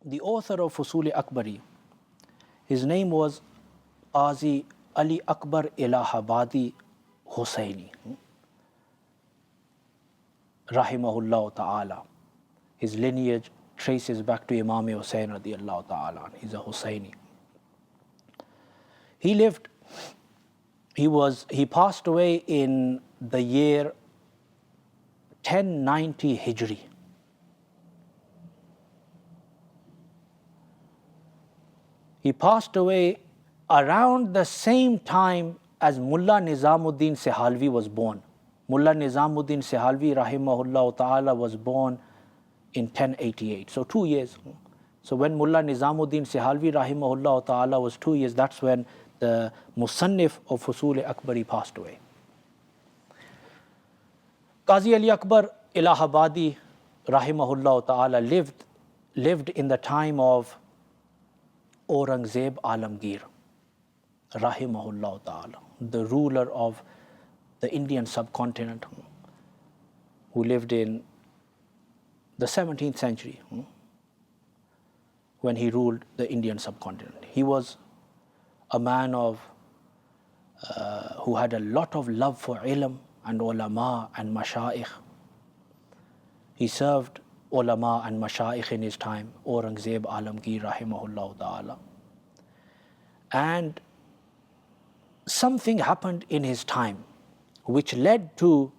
The author of Fuṣūl-i Akbarī, his name was Qazi Ali Akbar Allahabadi Hussaini, rahimahullah ta'ala. His lineage traces back to Imam Hussain radiyallahu ta'ala. He's a Hussaini. He passed away in the year 1090 Hijri. He passed away around the same time as Mullah Nizamuddin Sihalvi was born. Mullah Nizamuddin Sihalvi rahimahullah ta'ala was born in 1088, so 2 years. So when Mullah Nizamuddin Sihalvi rahimahullah ta'ala was 2 years, that's when the Musannif of Fuṣūl-i Akbarī passed away. Qazi Ali Akbar Allahabadi rahimahullah ta'ala lived in the time of Aurangzeb Alamgir rahimahullah ta'ala, the ruler of the Indian subcontinent, who lived in the 17th century when he ruled the Indian subcontinent. He was a man who had a lot of love for ilm and ulama and mashayikh. He served ulama and mashayikh in his time, Aurangzeb Alamgir rahimahullah ta'ala. And something happened in his time which led to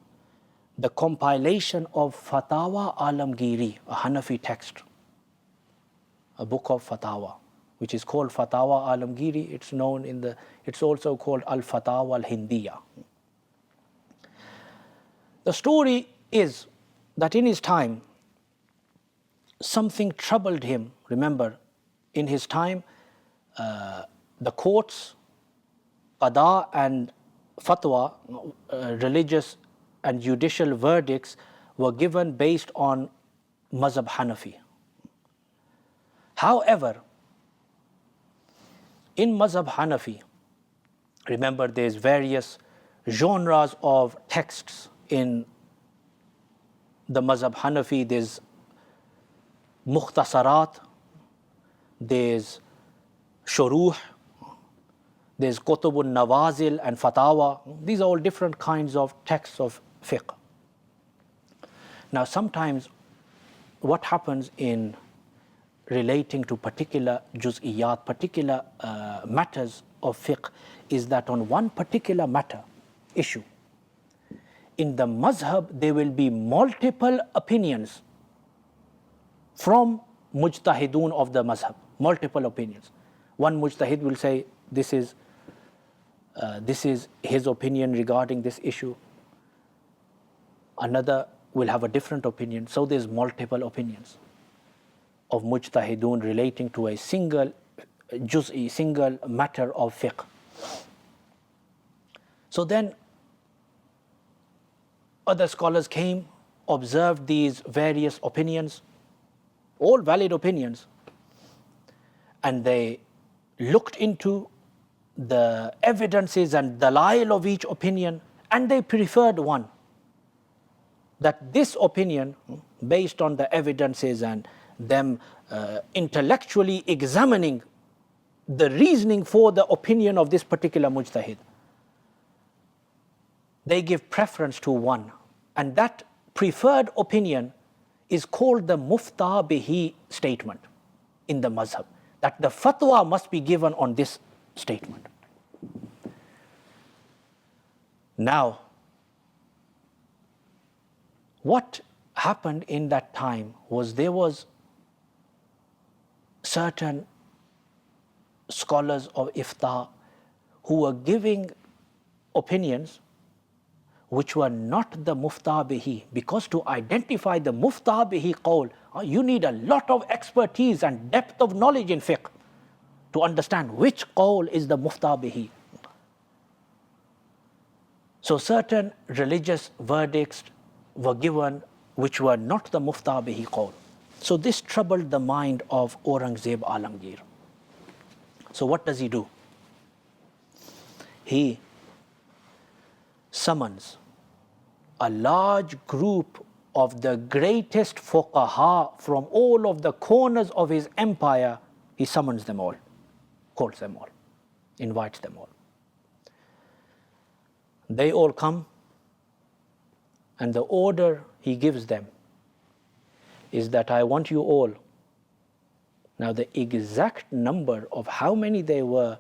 the compilation of Fatawa Alamgiri, a Hanafi text, a book of Fatawa, which is called Fatawa Alamgiri. It's also called Al-Fatawa Al-Hindiya. The story is that in his time, something troubled him. Remember, in his time, the courts, qada and fatwa, religious and judicial verdicts were given based on Mazhab Hanafi. However, in Mazhab Hanafi, remember there's various genres of texts in the Mazhab Hanafi. There's Mukhtasarat, there's Shuruh, there's Kutubun Nawazil and Fatawa. These are all different kinds of texts of fiqh. Now sometimes what happens in relating to particular juz'iyat, particular matters of fiqh, is that on one particular matter, issue, in the mazhab there will be multiple opinions from mujtahidun of the mazhab, multiple opinions. One mujtahid will say this is his opinion regarding this issue. Another will have a different opinion. So there's multiple opinions of mujtahidun relating to a single juz'i, single matter of fiqh. So then other scholars came, observed these various opinions, all valid opinions, and they looked into the evidences and dalail of each opinion, and they preferred one. That this opinion, based on the evidences and them intellectually examining the reasoning for the opinion of this particular mujtahid, they give preference to one. And that preferred opinion is called the mufta bihi statement in the mazhab, that the fatwa must be given on this statement. Now, what happened in that time was there was certain scholars of ifta who were giving opinions which were not the mufta bihi, because to identify the mufta bihi qawl, you need a lot of expertise and depth of knowledge in fiqh to understand which qawl is the mufta bihi. So certain religious verdicts were given which were not the mufta bihi qawl. So this troubled the mind of Aurangzeb Alamgir. So what does he do? He summons a large group of the greatest fuqaha from all of the corners of his empire, he summons them all, calls them all, invites them all. They all come, and the order he gives them is that I want you all. Now the exact number of how many they were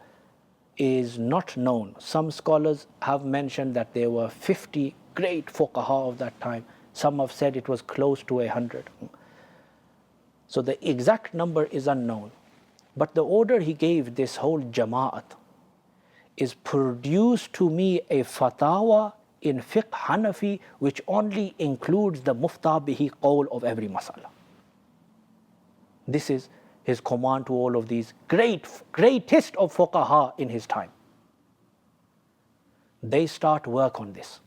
is not known. Some scholars have mentioned that there were 50 great fuqaha of that time. Some have said it was close to 100. So the exact number is unknown. But the order he gave this whole jama'at is produce to me a fatawa in fiqh Hanafi which only includes the mufta bihi qawl of every masala. This is his command to all of these greatest of fuqaha in his time. They start work on this.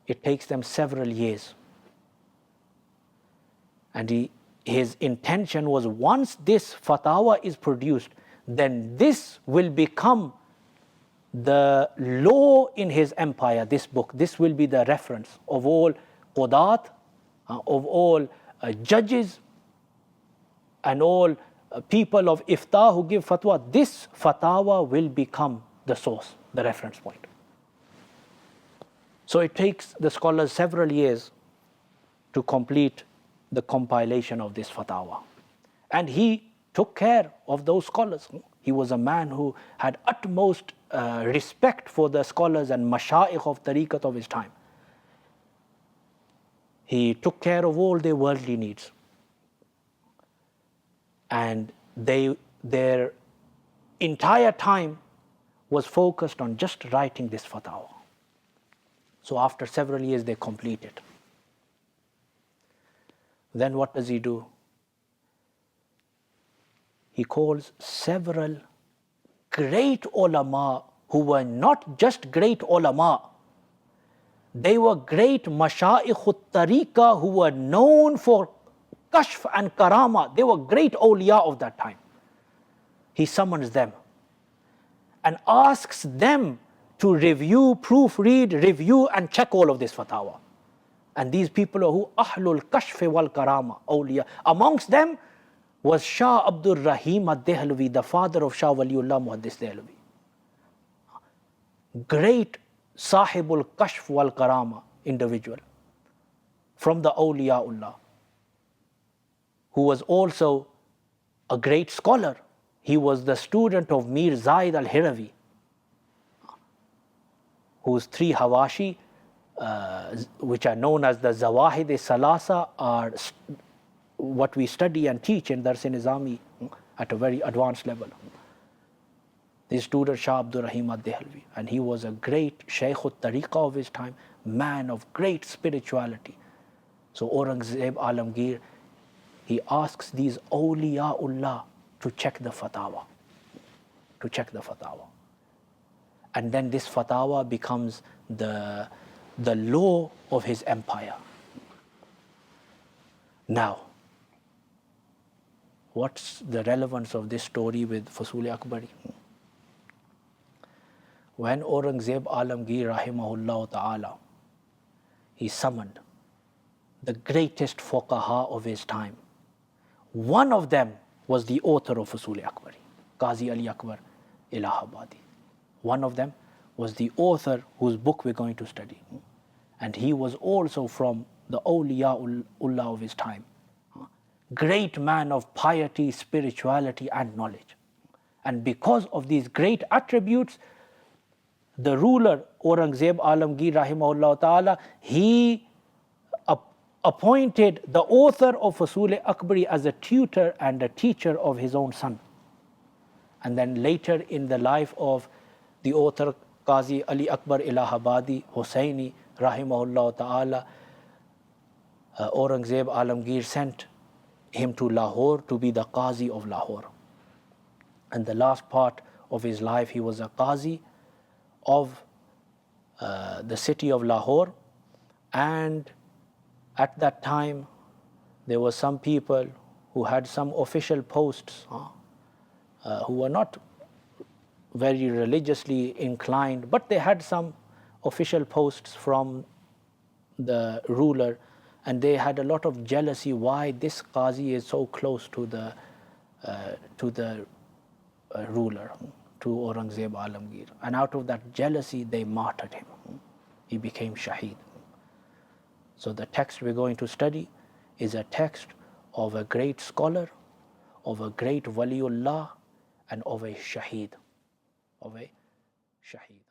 It takes them several years. And his intention was, once this fatawa is produced, then this will become the law in his empire, this book. This will be the reference of all qudat, of all judges, and all people of ifta who give fatwa. This fatawa will become the source, the reference point. So it takes the scholars several years to complete the compilation of this fatawa. And he took care of those scholars. He was a man who had utmost respect for the scholars and mashayikh of tariqat of his time. He took care of all their worldly needs. And their entire time was focused on just writing this fatawa. So after several years they complete it. Then what does he do? He calls several great ulama who were not just great ulama, they were great mashayikh tariqa who were known for kashf and karama. They were great awliya of that time. He summons them and asks them to review, proofread, review and check all of this fatawa. And these people are who? Ahlul kashf wal karama, awliya. Amongst them was Shah Abdul Rahim ad-Dehlavi, the father of Shah Waliullah Muhaddis Dehlavi. Great Sahibul Kashf wal Karama individual from the Awliyaullah, who was also a great scholar. He was the student of Mir Zaid al-Hirawi, whose three Hawashi, which are known as the Zawahid-e-Salasa, are what we study and teach in Darse Nizami at a very advanced level. His student Shah Abdul Rahim ad-Dehlavi, and he was a great Shaykh al-Tariqa of his time, man of great spirituality. So Aurangzeb Alamgir, he asks these awliyaullah to check the fatawa, and then this fatawa becomes the law of his empire. Now, what's the relevance of this story with Fuṣūl-i Akbarī? When Aurangzeb Alamgir rahimahullah ta'ala, he summoned the greatest fuqaha of his time. One of them was the author of Fuṣūl-i Akbarī, Qazi Ali Akbar Allahabadi. One of them was the author whose book we're going to study. And he was also from the awliyaullah of his time. Great man of piety, spirituality and knowledge. And because of these great attributes, the ruler Aurangzeb Alamgir rahimahullah ta'ala, he appointed the author of Fuṣūl-i Akbarī as a tutor and a teacher of his own son. And then later in the life of the author Qazi Ali Akbar Allahabadi Hussaini rahimahullah ta'ala, Aurangzeb Alamgir sent him to Lahore to be the Qazi of Lahore. And the last part of his life, he was a Qazi of the city of Lahore. And at that time, there were some people who had some official posts, who were not very religiously inclined, but they had some official posts from the ruler, and they had a lot of jealousy why this Qazi is so close to the ruler, to Aurangzeb Alamgir. And out of that jealousy, they martyred him. He became Shaheed. So the text we're going to study is a text of a great scholar, of a great Waliullah, and of a Shaheed. Of a Shaheed.